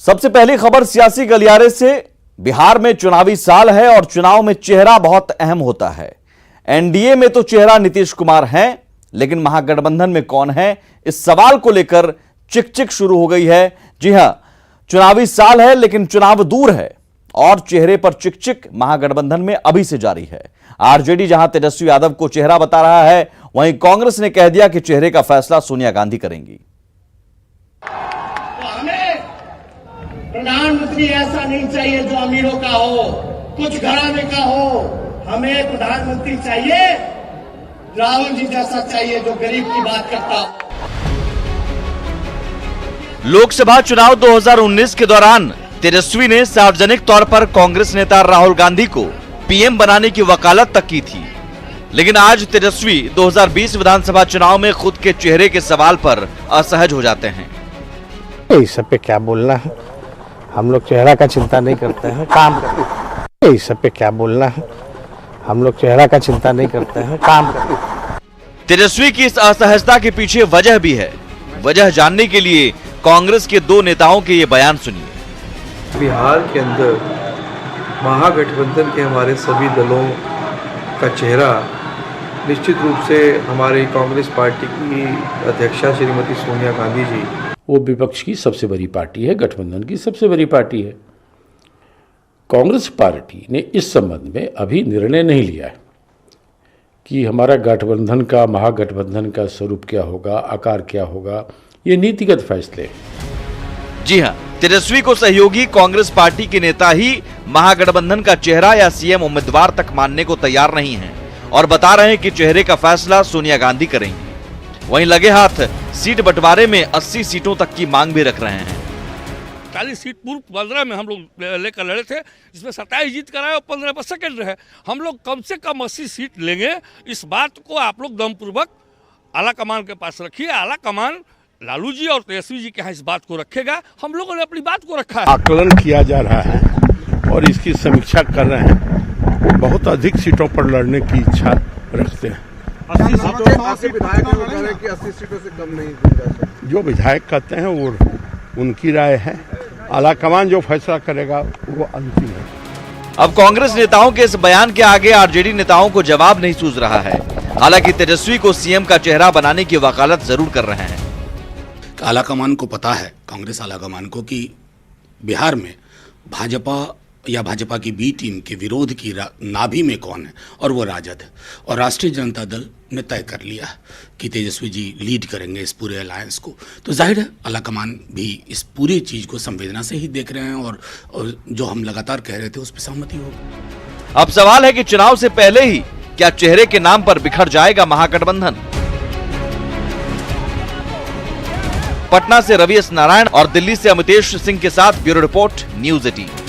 सबसे पहली खबर सियासी गलियारे से। बिहार में चुनावी साल है और चुनाव में चेहरा बहुत अहम होता है। एनडीए में तो चेहरा नीतीश कुमार हैं, लेकिन महागठबंधन में कौन है, इस सवाल को लेकर चिक शुरू हो गई है। जी हां, चुनावी साल है लेकिन चुनाव दूर है और चेहरे पर चिक महागठबंधन में अभी से जारी है। आरजेडी जहां तेजस्वी यादव को चेहरा बता रहा है, वहीं कांग्रेस ने कह दिया कि चेहरे का फैसला सोनिया गांधी करेंगी। प्रधानमंत्री ऐसा नहीं चाहिए जो अमीरों का हो, कुछ घराने का हो। हमें प्रधानमंत्री चाहिए रावण जी जैसा चाहिए, जो गरीब की बात करता हो। लोकसभा चुनाव 2019 के दौरान तेजस्वी ने सार्वजनिक तौर पर कांग्रेस नेता राहुल गांधी को पीएम बनाने की वकालत तक की थी, लेकिन आज तेजस्वी 2020 विधानसभा चुनाव में खुद के चेहरे के सवाल पर असहज हो जाते हैं। इस सब पे क्या बोलना है, हम लोग चेहरा का चिंता नहीं करते हैं, काम करते हैं। इस सब पे क्या बोलना है, हम लोग चेहरा का चिंता नहीं करते हैं, काम करते हैं। तेजस्वी की इस असहजता के पीछे वजह भी है। वजह जानने के लिए कांग्रेस के दो नेताओं के ये बयान सुनिए। बिहार के अंदर महागठबंधन के हमारे सभी दलों का चेहरा निश्चित रूप से हमारी कांग्रेस पार्टी की अध्यक्षा श्रीमती सोनिया गांधी जी, वो विपक्ष की सबसे बड़ी पार्टी है, गठबंधन की सबसे बड़ी पार्टी है। कांग्रेस पार्टी ने इस संबंध में अभी निर्णय नहीं लिया है कि हमारा गठबंधन का, महागठबंधन का स्वरूप क्या होगा, आकार क्या होगा, ये नीतिगत फैसले। जी हां, तेजस्वी को सहयोगी कांग्रेस पार्टी के नेता ही महागठबंधन का चेहरा या सीएम उम्मीदवार तक मानने को तैयार नहीं हैं और बता रहे हैं कि चेहरे का फैसला सोनिया गांधी करेंगी। वहीं लगे हाथ सीट बंटवारे में 80 सीटों तक की मांग भी रख रहे हैं। 40 सीट पूर्व 15 में हम लोग लेकर लड़े थे, जिसमें 27 जीत कर आए और 15 पर सेकंड रहे। हम लोग कम से कम 80 सीट लेंगे। इस बात को आप लोग दमपूर्वक आला कमान के पास रखिए। आला कमान लालू जी और तेजस्वी जी के यहाँ इस बात को रखेगा। हम लोगों ने अपनी बात को रखा है। आकलन किया जा रहा है और इसकी समीक्षा कर रहे हैं। बहुत अधिक सीटों पर लड़ने की इच्छा रखते हैं। 80 सीटों से विधायक कह रहे हैं कि 80 सीटों से कम नहीं। जो विधायक कहते हैं वो उनकी राय है, आलाकमान जो फैसला करेगा वो अंतिम है। अब कांग्रेस नेताओं के इस बयान के आगे आरजेडी नेताओं को जवाब नहीं सूझ रहा है। हालांकि तेजस्वी को सीएम का चेहरा बनाने की वकालत जरूर कर रहे हैं। आलाकमान को पता है, कांग्रेस आलाकमान को, कि बिहार में भाजपा या भाजपा की बी टीम के विरोध की नाभि में कौन है, और वो राजद है। और राष्ट्रीय जनता दल ने तय कर लिया कि तेजस्वी जी लीड करेंगे इस पूरे अलायंस को। तो जाहिर है आलाकमान भी इस पूरी चीज को संवेदना से ही देख रहे हैं और जो हम लगातार कह रहे थे उस पर सहमति होगी। अब सवाल है कि चुनाव से पहले ही क्या चेहरे के नाम पर बिखर जाएगा महागठबंधन। पटना से रवि एस नारायण और दिल्ली से अमितेश सिंह के साथ ब्यूरो रिपोर्ट, न्यूज़ 18।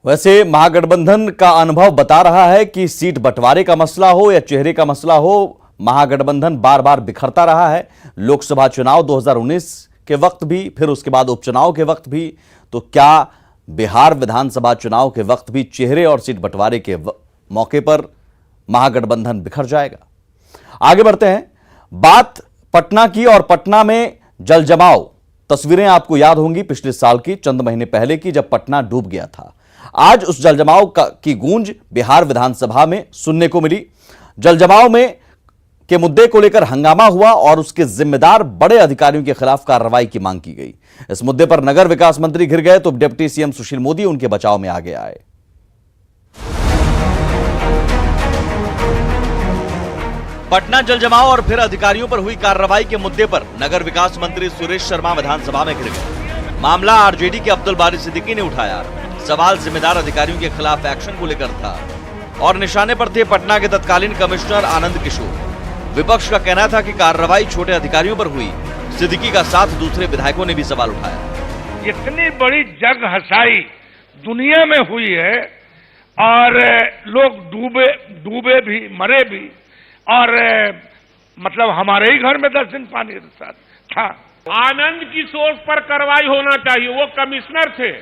वैसे महागठबंधन का अनुभव बता रहा है कि सीट बंटवारे का मसला हो या चेहरे का मसला हो, महागठबंधन बार बार बिखरता रहा है। लोकसभा चुनाव 2019 के वक्त भी, फिर उसके बाद उपचुनाव के वक्त भी, तो क्या बिहार विधानसभा चुनाव के वक्त भी चेहरे और सीट बंटवारे के मौके पर महागठबंधन बिखर जाएगा? आगे बढ़ते हैं। बात पटना की, और पटना में जल जमाव। तस्वीरें आपको याद होंगी पिछले साल की, चंद महीने पहले की, जब पटना डूब गया था। आज उस जलजमाव की गूंज बिहार विधानसभा में सुनने को मिली। जलजमाव में के मुद्दे को लेकर हंगामा हुआ और उसके जिम्मेदार बड़े अधिकारियों के खिलाफ कार्रवाई की मांग की गई। इस मुद्दे पर नगर विकास मंत्री घिर गए तो डिप्टी सीएम सुशील मोदी उनके बचाव में आगे आए। पटना जलजमाव और फिर अधिकारियों पर हुई कार्रवाई के मुद्दे पर नगर विकास मंत्री सुरेश शर्मा विधानसभा में घिर गए। मामला आरजेडी के अब्दुल बारी सिद्दीकी ने उठाया। सवाल जिम्मेदार अधिकारियों के खिलाफ एक्शन को लेकर था और निशाने पर थे पटना के तत्कालीन कमिश्नर आनंद किशोर। विपक्ष का कहना था कि कार्रवाई छोटे अधिकारियों पर हुई। सिद्दीकी का साथ दूसरे विधायकों ने भी सवाल उठाया। इतनी बड़ी जग हसाई दुनिया में हुई है और लोग डूबे भी, मरे भी, और मतलब हमारे ही घर में 10 दिन पानी था। आनंद किशोर पर कार्रवाई होना चाहिए, वो कमिश्नर थे।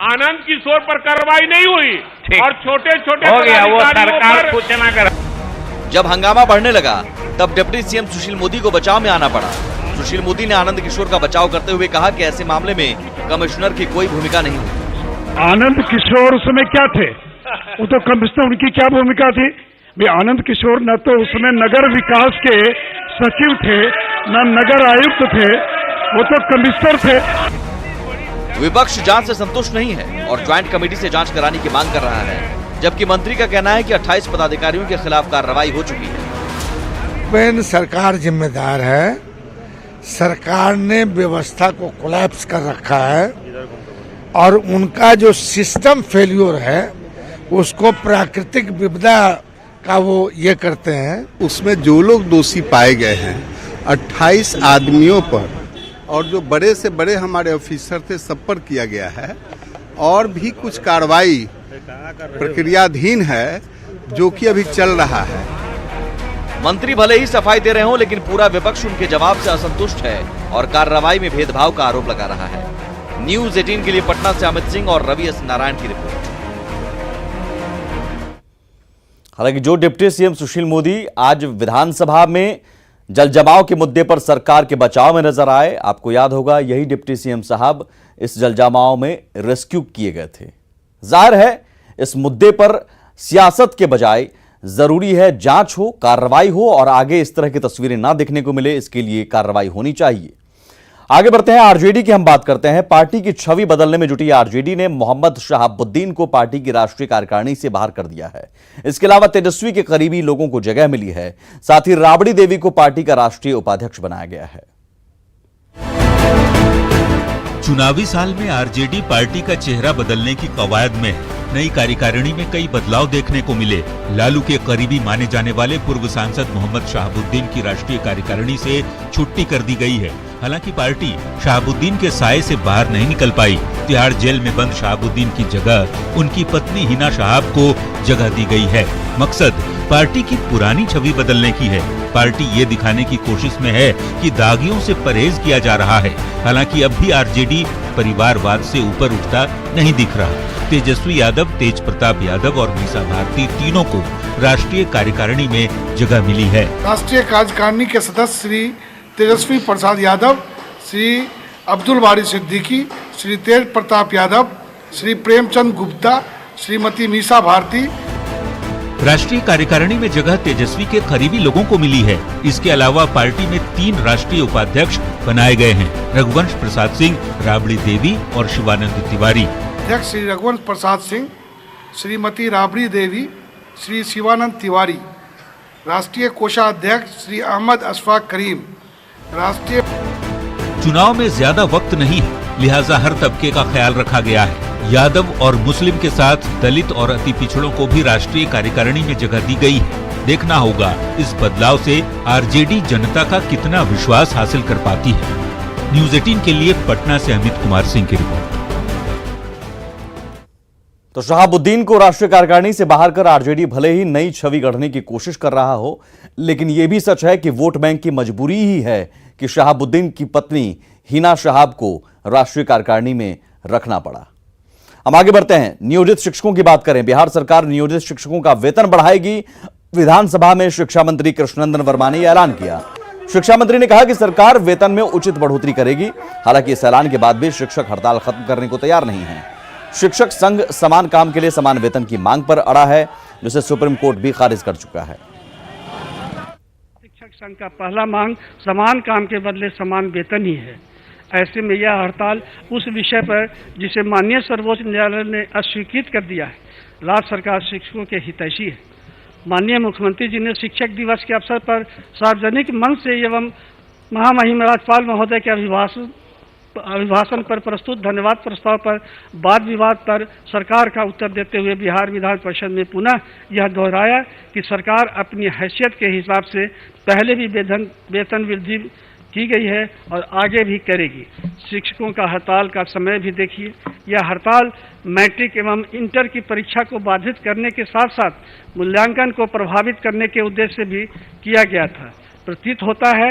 आनंद किशोर पर कार्रवाई नहीं हुई और छोटे छोटे हो गया, वो सरकार सूचना कर। जब हंगामा बढ़ने लगा तब डिप्टी सीएम सुशील मोदी को बचाव में आना पड़ा। सुशील मोदी ने आनंद किशोर का बचाव करते हुए कहा कि ऐसे मामले में कमिश्नर की कोई भूमिका नहीं होती। आनंद किशोर उस समय क्या थे? वो तो कमिश्नर, उनकी क्या भूमिका थी? भाई आनंद किशोर न तो उसमें नगर विकास के सचिव थे, न नगर आयुक्त थे, वो तो कमिश्नर थे। विपक्ष जांच से संतुष्ट नहीं है और ज्वाइंट कमेटी से जांच कराने की मांग कर रहा है, जबकि मंत्री का कहना है कि 28 पदाधिकारियों के खिलाफ कार्रवाई हो चुकी है। सरकार जिम्मेदार है, सरकार ने व्यवस्था को कोलैप्स कर रखा है और उनका जो सिस्टम फेल्योर है उसको प्राकृतिक विपदा का वो ये करते हैं। उसमें जो लोग दोषी पाए गए हैं 28 आदमियों पर और जो बड़े से बड़े हमारे ऑफिसर थे सब पर किया गया है और भी कुछ कार्रवाई प्रक्रियाधीन है जो कि अभी चल रहा है। मंत्री भले ही सफाई दे रहे हों, लेकिन पूरा विपक्ष उनके जवाब से असंतुष्ट है और कार्रवाई में भेदभाव का आरोप लगा रहा है। न्यूज 18 के लिए पटना से अमित सिंह और रवि एस नारायण की रिपोर्ट। हालांकि जो डिप्टी सीएम सुशील मोदी आज विधानसभा में जल जमाव के मुद्दे पर सरकार के बचाव में नजर आए, आपको याद होगा यही डिप्टी सीएम साहब इस जल जमाव में रेस्क्यू किए गए थे। जाहिर है इस मुद्दे पर सियासत के बजाय जरूरी है जांच हो, कार्रवाई हो और आगे इस तरह की तस्वीरें ना देखने को मिले, इसके लिए कार्रवाई होनी चाहिए। आगे बढ़ते हैं, आरजेडी की हम बात करते हैं। पार्टी की छवि बदलने में जुटी आरजेडी ने मोहम्मद शहाबुद्दीन को पार्टी की राष्ट्रीय कार्यकारिणी से बाहर कर दिया है। इसके अलावा तेजस्वी के करीबी लोगों को जगह मिली है, साथ ही राबड़ी देवी को पार्टी का राष्ट्रीय उपाध्यक्ष बनाया गया है। चुनावी साल में आरजेडी पार्टी का चेहरा बदलने की कवायद में है। नई कार्यकारिणी में कई बदलाव देखने को मिले। लालू के करीबी माने जाने वाले पूर्व सांसद मोहम्मद शहाबुद्दीन की राष्ट्रीय कार्यकारिणी से छुट्टी कर दी गई है। हालांकि पार्टी शहाबुद्दीन के साये से बाहर नहीं निकल पाई। तिहाड़ जेल में बंद शहाबुद्दीन की जगह उनकी पत्नी हिना शहाब को जगह दी गई है। मकसद पार्टी की पुरानी छवि बदलने की है। पार्टी ये दिखाने की कोशिश में है कि दागियों से परहेज किया जा रहा है। हालांकि अब भी आरजेडी परिवारवाद से ऊपर उठता नहीं दिख रहा। तेजस्वी यादव, तेज प्रताप यादव और मीसा भारती तीनों को राष्ट्रीय कार्यकारिणी में जगह मिली है। राष्ट्रीय कार्यकारिणी के सदस्य श्री तेजस्वी प्रसाद यादव, श्री अब्दुल बारी सिद्दीकी, श्री तेज प्रताप यादव, श्री प्रेमचंद गुप्ता, श्रीमती मीसा भारती। राष्ट्रीय कार्यकारिणी में जगह तेजस्वी के करीबी लोगों को मिली है। इसके अलावा पार्टी में 3 राष्ट्रीय उपाध्यक्ष बनाए गए हैं, रघुवंश प्रसाद सिंह, राबड़ी देवी और शिवानंद तिवारी। अध्यक्ष श्री रघुवंश प्रसाद सिंह, श्रीमती राबड़ी देवी, श्री शिवानंद तिवारी। राष्ट्रीय कोषाध्यक्ष श्री अहमद अशफाक करीम। राष्ट्रीय चुनाव में ज्यादा वक्त नहीं है, लिहाजा हर तबके का ख्याल रखा गया है। यादव और मुस्लिम के साथ दलित और अति पिछड़ों को भी राष्ट्रीय कार्यकारिणी में जगह दी गई है। देखना होगा इस बदलाव से आरजेडी जनता का कितना विश्वास हासिल कर पाती है। न्यूज 18 के लिए पटना से अमित कुमार सिंह की रिपोर्ट। तो शहाबुद्दीन को राष्ट्रीय कार्यकारिणी से बाहर कर आरजेडी भले ही नई छवि गढ़ने की कोशिश कर रहा हो, लेकिन यह भी सच है कि वोट बैंक की मजबूरी ही है कि शहाबुद्दीन की पत्नी हिना शहाब को राष्ट्रीय कार्यकारिणी में रखना पड़ा। हम आगे बढ़ते हैं, नियोजित शिक्षकों की बात करें। बिहार सरकार नियोजित शिक्षकों का वेतन बढ़ाएगी। विधानसभा में शिक्षा मंत्री कृष्णनंदन वर्मा ने ऐलान किया। शिक्षा मंत्री ने कहा कि सरकार वेतन में उचित बढ़ोतरी करेगी। हालांकि इस ऐलान के बाद भी शिक्षक हड़ताल खत्म करने को तैयार नहीं है। शिक्षक संघ समान काम के लिए समान वेतन की मांग पर अड़ा है, जिसे सुप्रीम कोर्ट भी खारिज कर चुका है। शिक्षक संघ का पहला मांग समान काम के बदले समान वेतन ही है। ऐसे में यह हड़ताल उस विषय पर जिसे माननीय सर्वोच्च न्यायालय ने अस्वीकृत कर दिया है, राज्य सरकार शिक्षकों के हितैषी है। माननीय मुख्यमंत्री जी ने शिक्षक दिवस के अवसर पर सार्वजनिक मंच से एवं महामहिम राज्यपाल महोदय के अभिभाषण पर प्रस्तुत धन्यवाद प्रस्ताव पर वाद विवाद पर सरकार का उत्तर देते हुए बिहार विधान परिषद में पुनः यह दोहराया कि सरकार अपनी हैसियत के हिसाब से पहले भी वेतन वृद्धि की गई है और आगे भी करेगी। शिक्षकों का हड़ताल का समय भी देखिए। यह हड़ताल मैट्रिक एवं इंटर की परीक्षा को बाधित करने के साथ साथ मूल्यांकन को प्रभावित करने के उद्देश्य से भी किया गया था। प्रतीत होता है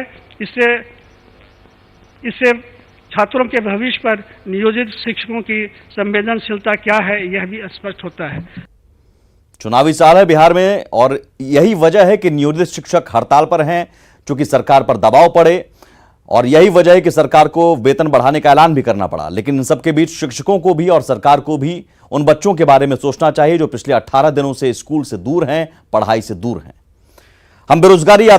इससे छात्रों के भविष्य पर नियोजित शिक्षकों की संवेदनशीलता क्या है, यह भी स्पष्ट होता है। चुनावी साल है बिहार में और यही वजह है कि नियोजित शिक्षक हड़ताल पर हैं, चूंकि सरकार पर दबाव पड़े और यही वजह है कि सरकार को वेतन बढ़ाने का ऐलान भी करना पड़ा। लेकिन इन सबके बीच शिक्षकों को भी और सरकार को भी उन बच्चों के बारे में सोचना चाहिए जो पिछले 18 दिनों से स्कूल से दूर हैं, पढ़ाई से दूर हैं। हम बेरोजगारी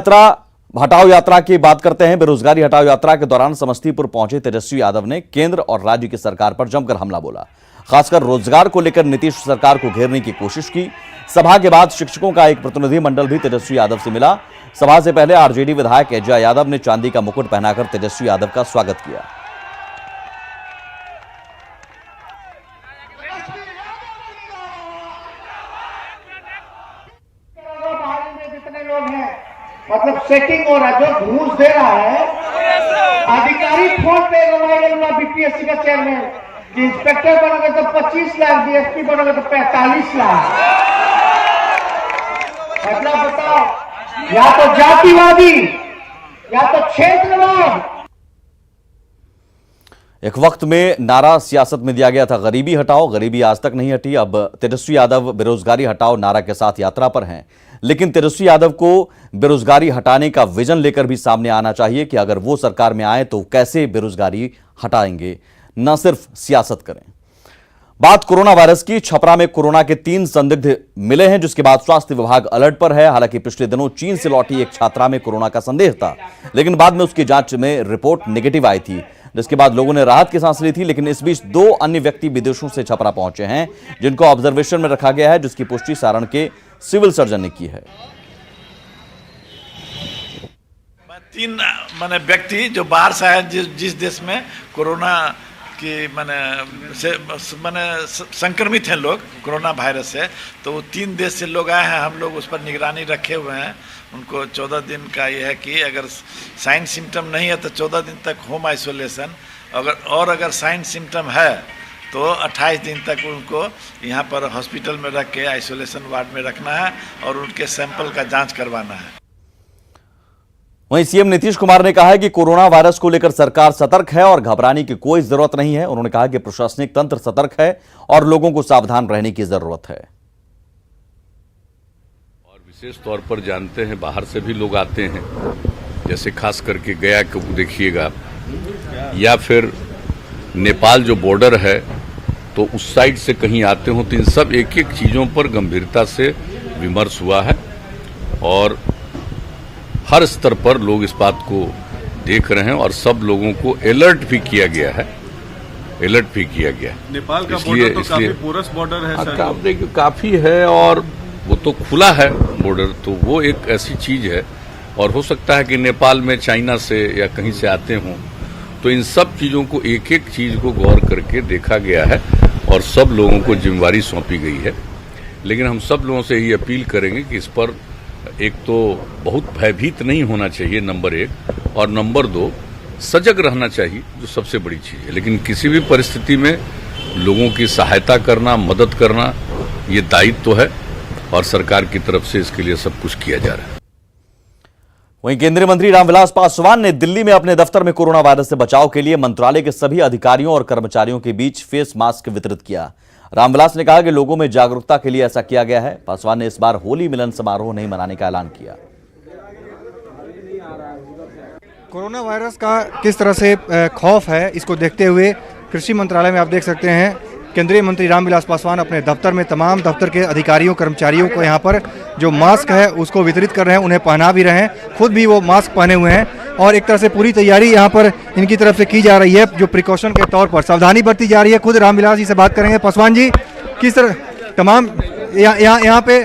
हटाओ यात्रा की बात करते हैं। बेरोजगारी हटाओ यात्रा के दौरान समस्तीपुर पहुंचे तेजस्वी यादव ने केंद्र और राज्य की सरकार पर जमकर हमला बोला। खासकर रोजगार को लेकर नीतीश सरकार को घेरने की कोशिश की। सभा के बाद शिक्षकों का एक प्रतिनिधि मंडल भी तेजस्वी यादव से मिला। सभा से पहले आरजेडी विधायक एजाज यादव ने चांदी का मुकुट पहनाकर तेजस्वी यादव का स्वागत किया। जितने लोग हैं मतलब सेटिंग हो रहा है, जो घूस दे रहा है अधिकारी फोन पे बीपीएससी का चेयरमैन, इंस्पेक्टर बनोगे तो 25 लाख, डीएसपी बनोगे तो 45 लाख। मतलब बताओ, या तो जातिवादी या तो क्षेत्रवाद। एक वक्त में नारा सियासत में दिया गया था गरीबी हटाओ, गरीबी आज तक नहीं हटी। अब तेजस्वी यादव बेरोजगारी हटाओ नारा के साथ यात्रा पर हैं। लेकिन तेजस्वी यादव को बेरोजगारी हटाने का विजन लेकर भी सामने आना चाहिए कि अगर वो सरकार में आए तो कैसे बेरोजगारी हटाएंगे, न सिर्फ सियासत करें। बात कोरोना वायरस की। छपरा में कोरोना के 3 संदिग्ध मिले हैं, जिसके बाद स्वास्थ्य विभाग अलर्ट पर है। हालांकि पिछले दिनों चीन से लौटी एक छात्रा में कोरोना का संदेह था, लेकिन बाद में उसकी जांच में रिपोर्ट नेगेटिव आई थी, जिसके बाद लोगों ने राहत की सांस ली थी। लेकिन इस बीच 2 अन्य व्यक्ति विदेशों से छपरा पहुंचे हैं, जिनको ऑब्जर्वेशन में रखा गया है, जिसकी पुष्टि सारण के सिविल सर्जन ने की है। 3 व्यक्ति जो बाहर से आए, जिस देश में कोरोना कि संक्रमित हैं लोग कोरोना वायरस से, तो वो 3 देश से लोग आए हैं। हम लोग उस पर निगरानी रखे हुए हैं। उनको 14 दिन का ये है कि अगर साइन सिम्टम नहीं है तो 14 दिन तक होम आइसोलेशन, अगर साइन सिम्टम है तो 28 दिन तक उनको यहाँ पर हॉस्पिटल में रख के आइसोलेशन वार्ड में रखना है और उनके सैंपल का जाँच करवाना है। वहीं सीएम नीतीश कुमार ने कहा है कि कोरोना वायरस को लेकर सरकार सतर्क है और घबराने की कोई जरूरत नहीं है। उन्होंने कहा कि प्रशासनिक तंत्र सतर्क है और लोगों को सावधान रहने की जरूरत है। और विशेष तौर पर जानते हैं बाहर से भी लोग आते हैं, जैसे खास करके गया को देखिएगा, या फिर नेपाल जो बॉर्डर है तो उस साइड से कहीं आते हो, तो इन सब एक एक चीजों पर गंभीरता से विमर्श हुआ है और हर स्तर पर लोग इस बात को देख रहे हैं और सब लोगों को अलर्ट भी किया गया है। नेपाल का बॉर्डर तो काफी पोरस बॉर्डर है सर। काफी है और वो तो खुला है बॉर्डर, तो वो एक ऐसी चीज है। और हो सकता है कि नेपाल में चाइना से या कहीं से आते हों, तो इन सब चीजों को एक एक चीज को गौर करके देखा गया है और सब लोगों को जिम्मेवारी सौंपी गई है। लेकिन हम सब लोगों से यही अपील करेंगे कि इस पर एक तो बहुत भयभीत नहीं होना चाहिए, नंबर 1, और नंबर 2 सजग रहना चाहिए, जो सबसे बड़ी चीज है। लेकिन किसी भी परिस्थिति में लोगों की सहायता करना, मदद करना, ये दायित्व है और सरकार की तरफ से इसके लिए सब कुछ किया जा रहा है। वहीं केंद्रीय मंत्री रामविलास पासवान ने दिल्ली में अपने दफ्तर में कोरोना वायरस से बचाव के लिए मंत्रालय के सभी अधिकारियों और कर्मचारियों के बीच फेस मास्क वितरित किया। रामविलास ने कहा कि लोगों में जागरूकता के लिए ऐसा किया गया है। पासवान ने इस बार होली मिलन समारोह नहीं मनाने का ऐलान किया। कोरोना वायरस का किस तरह से खौफ है, इसको देखते हुए कृषि मंत्रालय में आप देख सकते हैं केंद्रीय मंत्री रामविलास पासवान अपने दफ्तर में तमाम दफ्तर के अधिकारियों कर्मचारियों को यहाँ पर जो मास्क है उसको वितरित कर रहे हैं, उन्हें पहना भी रहे हैं, खुद भी वो मास्क पहने हुए हैं और एक तरह से पूरी तैयारी यहाँ पर इनकी तरफ से की जा रही है, जो प्रिकॉशन के तौर पर सावधानी बरती जा रही है। खुद रामविलास जी से बात करेंगे। पासवान जी, किस तरह तमाम यहाँ पे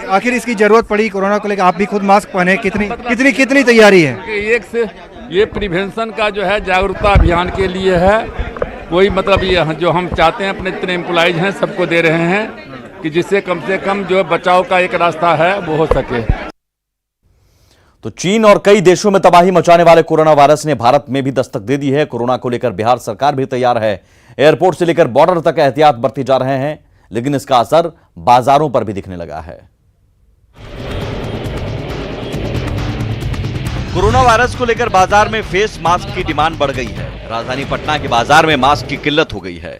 आखिर इसकी जरूरत पड़ी कोरोना को लेकर, आप भी खुद मास्क पहने, कितनी तैयारी है? एक से ये प्रिवेंशन का जो है जागरूकता अभियान के लिए है। कोई मतलब ये जो हम चाहते हैं अपने जितने एम्प्लॉइज हैं सबको दे रहे हैं कि जिससे कम से कम जो बचाव का एक रास्ता है वो हो सके। तो चीन और कई देशों में तबाही मचाने वाले कोरोना वायरस ने भारत में भी दस्तक दे दी है। कोरोना को लेकर बिहार सरकार भी तैयार है। एयरपोर्ट से लेकर बॉर्डर तक एहतियात बरती जा रहे हैं, लेकिन इसका असर बाजारों पर भी दिखने लगा है। कोरोना वायरस को लेकर बाजार में फेस मास्क की डिमांड बढ़ गई है। राजधानी पटना के बाजार में मास्क की किल्लत हो गई है।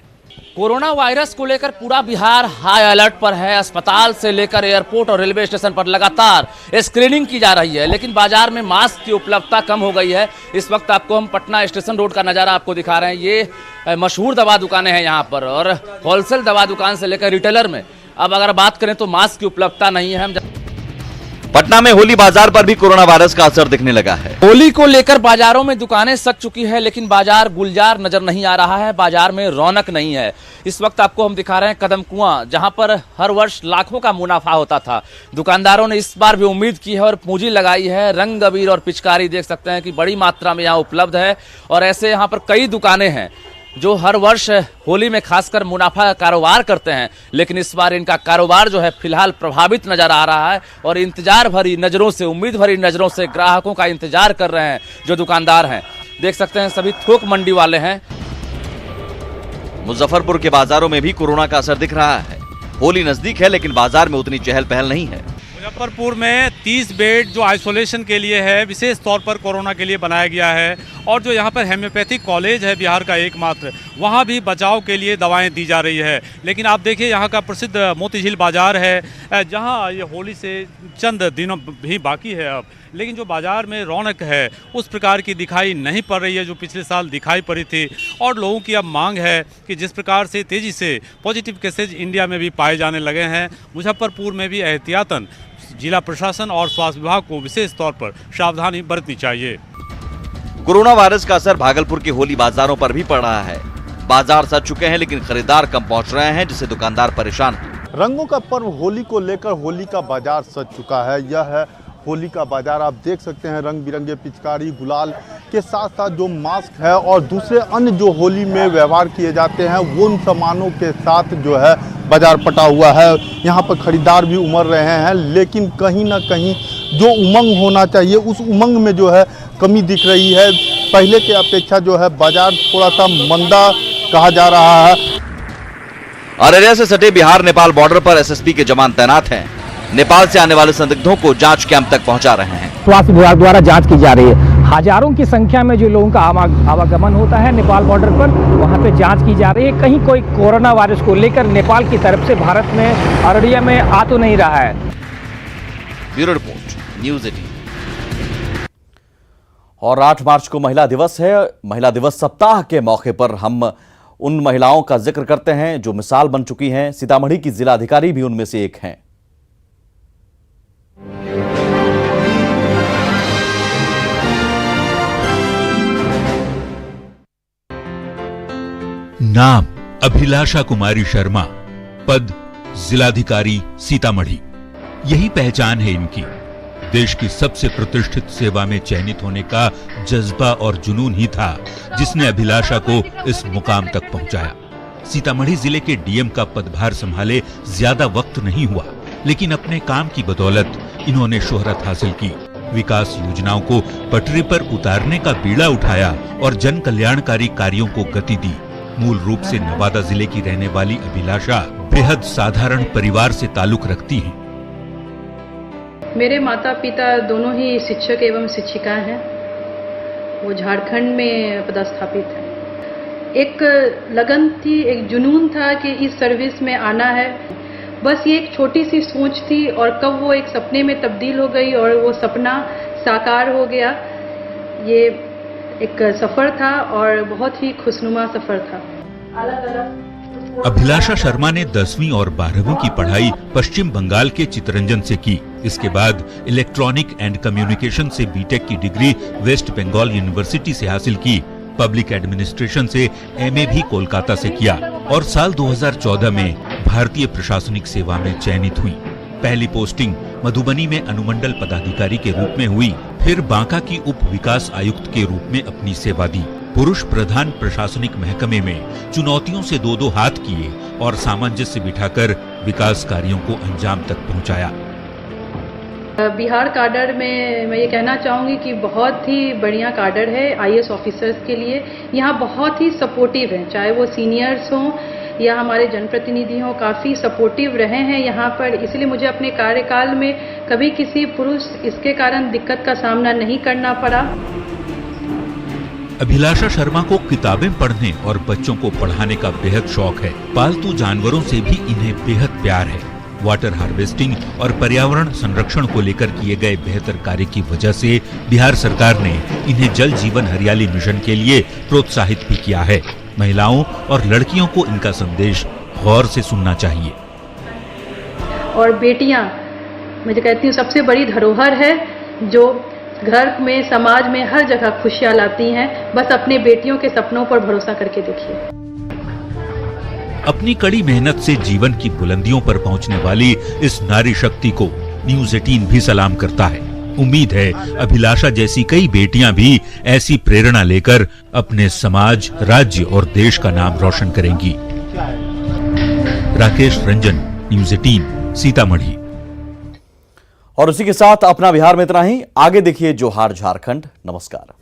कोरोना वायरस को लेकर पूरा बिहार हाई अलर्ट पर है। अस्पताल से लेकर एयरपोर्ट और रेलवे स्टेशन पर लगातार स्क्रीनिंग की जा रही है, लेकिन बाजार में मास्क की उपलब्धता कम हो गई है। इस वक्त आपको हम पटना स्टेशन रोड का नज़ारा आपको दिखा रहे हैं। ये मशहूर दवा दुकानें हैं यहाँ पर, और होलसेल दवा दुकान से लेकर रिटेलर में अब अगर बात करें तो मास्क की उपलब्धता नहीं है। हम पटना में होली बाजार पर भी कोरोना वायरस का असर दिखने लगा है। होली को लेकर बाजारों में दुकानें सज चुकी है, लेकिन बाजार गुलजार नजर नहीं आ रहा है, बाजार में रौनक नहीं है। इस वक्त आपको हम दिखा रहे हैं कदम कुआं, जहां पर हर वर्ष लाखों का मुनाफा होता था। दुकानदारों ने इस बार भी उम्मीद की है और पूंजी लगाई है। रंग अबीर और पिचकारी देख सकते हैं कि बड़ी मात्रा में यहाँ उपलब्ध है, और ऐसे यहाँ पर कई दुकानें हैं जो हर वर्ष होली में खासकर मुनाफा का कारोबार करते हैं, लेकिन इस बार इनका कारोबार जो है फिलहाल प्रभावित नजर आ रहा है। और इंतजार भरी नजरों से, उम्मीद भरी नजरों से ग्राहकों का इंतजार कर रहे हैं जो दुकानदार हैं। देख सकते हैं सभी थोक मंडी वाले हैं। मुजफ्फरपुर के बाजारों में भी कोरोना का असर दिख रहा है। होली नजदीक है, लेकिन बाजार में उतनी चहल पहल नहीं है। मुजफ्फरपुर में 30 बेड जो आइसोलेशन के लिए है, विशेष तौर पर कोरोना के लिए बनाया गया है। और जो यहाँ पर होम्योपैथिक कॉलेज है बिहार का एकमात्र, वहाँ भी बचाव के लिए दवाएं दी जा रही है। लेकिन आप देखिए यहाँ का प्रसिद्ध मोतीझील बाजार है, जहाँ ये होली से चंद दिनों भी बाकी है अब, लेकिन जो बाजार में रौनक है उस प्रकार की दिखाई नहीं पड़ रही है जो पिछले साल दिखाई पड़ी थी। और लोगों की अब मांग है कि जिस प्रकार से तेज़ी से पॉजिटिव केसेज इंडिया में भी पाए जाने लगे हैं, मुजफ्फरपुर में भी एहतियातन जिला प्रशासन और स्वास्थ्य विभाग को विशेष तौर पर सावधानी बरतनी चाहिए। कोरोना वायरस का असर भागलपुर के होली बाजारों पर भी पड़ रहा है। बाजार सज चुके हैं, लेकिन खरीदार कम पहुंच रहे हैं, जिससे दुकानदार परेशान हैं। रंगों का पर्व होली को लेकर होली का बाजार सज चुका है। यह है होली का बाजार। आप देख सकते हैं रंग बिरंगे पिचकारी, गुलाल के साथ साथ जो मास्क है और दूसरे अन्य जो होली में व्यवहार किए जाते हैं, वो उन सामानों के साथ जो है बाजार पटा हुआ है। यहाँ पर खरीदार भी उमड़ रहे हैं, लेकिन कहीं ना कहीं जो उमंग होना चाहिए उस उमंग में जो है कमी दिख रही है। पहले के अपेक्षा जो है बाजार थोड़ा सा मंदा कहा जा रहा है। अररिया से सटे बिहार नेपाल बॉर्डर पर एसएसपी के जवान तैनात हैं। नेपाल से आने वाले संदिग्धों को जांच कैंप तक पहुंचा रहे हैं। स्वास्थ्य विभाग द्वारा जांच की जा रही है। हजारों की संख्या में जो लोगों का आवागमन होता है नेपाल बॉर्डर पर, वहां पे जांच की जा रही है। कहीं कोई कोरोना वायरस को लेकर नेपाल की तरफ से भारत में अररिया में आ तो नहीं रहा है। Bureau report, news 18। और 8 मार्च को महिला दिवस है। महिला दिवस सप्ताह के मौके पर हम उन महिलाओं का जिक्र करते हैं जो मिसाल बन चुकी हैं। सीतामढ़ी की जिलाधिकारी भी उनमें से एक हैं। नाम अभिलाषा कुमारी शर्मा, पद जिलाधिकारी सीतामढ़ी। यही पहचान है इनकी। देश की सबसे प्रतिष्ठित सेवा में चयनित होने का जज्बा और जुनून ही था जिसने अभिलाषा को इस मुकाम तक पहुंचाया। सीतामढ़ी जिले के डीएम का पदभार संभाले ज्यादा वक्त नहीं हुआ, लेकिन अपने काम की बदौलत इन्होंने शोहरत हासिल की। विकास योजनाओं को पटरी पर उतारने का बीड़ा उठाया और जन कल्याणकारी कार्यों को गति दी। मूल रूप से नवादा जिले की रहने वाली अभिलाषा बेहद साधारण परिवार से ताल्लुक रखती हैं। मेरे माता पिता दोनों ही शिक्षक एवं शिक्षिका हैं। वो झारखंड में पदस्थापित हैं। एक लगन थी, एक जुनून था कि इस सर्विस में आना है। बस ये एक छोटी सी सोच थी, और कब वो एक सपने में तब्दील हो गई और वो सपना साकार हो गया। ये एक सफर था और बहुत ही खुशनुमा सफर था। अभिलाषा शर्मा ने 10वीं और 12वीं की पढ़ाई पश्चिम बंगाल के चितरंजन से की। इसके बाद इलेक्ट्रॉनिक एंड कम्युनिकेशन से बीटेक की डिग्री वेस्ट बंगाल यूनिवर्सिटी से हासिल की। पब्लिक एडमिनिस्ट्रेशन से एमए भी कोलकाता से किया और साल 2014 में भारतीय प्रशासनिक सेवा में चयनित हुई। पहली पोस्टिंग मधुबनी में अनुमंडल पदाधिकारी के रूप में हुई, फिर बांका की उप विकास आयुक्त के रूप में अपनी सेवा दी। पुरुष प्रधान प्रशासनिक महकमे में चुनौतियों से दो हाथ किए और सामंजस्य बिठाकर विकास कार्यों को अंजाम तक पहुंचाया। बिहार काडर में मैं ये कहना चाहूँगी कि बहुत ही बढ़िया काडर है आईएएस ऑफिसर्स के लिए। यहाँ बहुत ही सपोर्टिव हैं, चाहे वो सीनियर्स हों या हमारे जनप्रतिनिधि हों, काफ़ी सपोर्टिव रहे हैं यहाँ पर। इसलिए मुझे अपने कार्यकाल में कभी किसी पुरुष इसके कारण दिक्कत का सामना नहीं करना पड़ा। अभिलाषा शर्मा को किताबें पढ़ने और बच्चों को पढ़ाने का बेहद शौक है। पालतू जानवरों से भी इन्हें बेहद प्यार है। वाटर हार्वेस्टिंग और पर्यावरण संरक्षण को लेकर किए गए बेहतर कार्य की वजह से बिहार सरकार ने इन्हें जल जीवन हरियाली मिशन के लिए प्रोत्साहित भी किया है। महिलाओं और लड़कियों को इनका संदेश गौर से सुनना चाहिए। और बेटियां, मुझे कहती हूँ, सबसे बड़ी धरोहर है जो घर में, समाज में हर जगह खुशियां लाती हैं। बस अपने बेटियों के सपनों पर भरोसा करके देखिए। अपनी कड़ी मेहनत से जीवन की बुलंदियों पर पहुंचने वाली इस नारी शक्ति को न्यूज़ 18 भी सलाम करता है। उम्मीद है अभिलाषा जैसी कई बेटियां भी ऐसी प्रेरणा लेकर अपने समाज, राज्य और देश का नाम रोशन करेंगी। राकेश रंजन, न्यूज़ 18, सीतामढ़ी। और उसी के साथ अपना बिहार में इतना ही। आगे देखिए जोहार झारखंड। नमस्कार।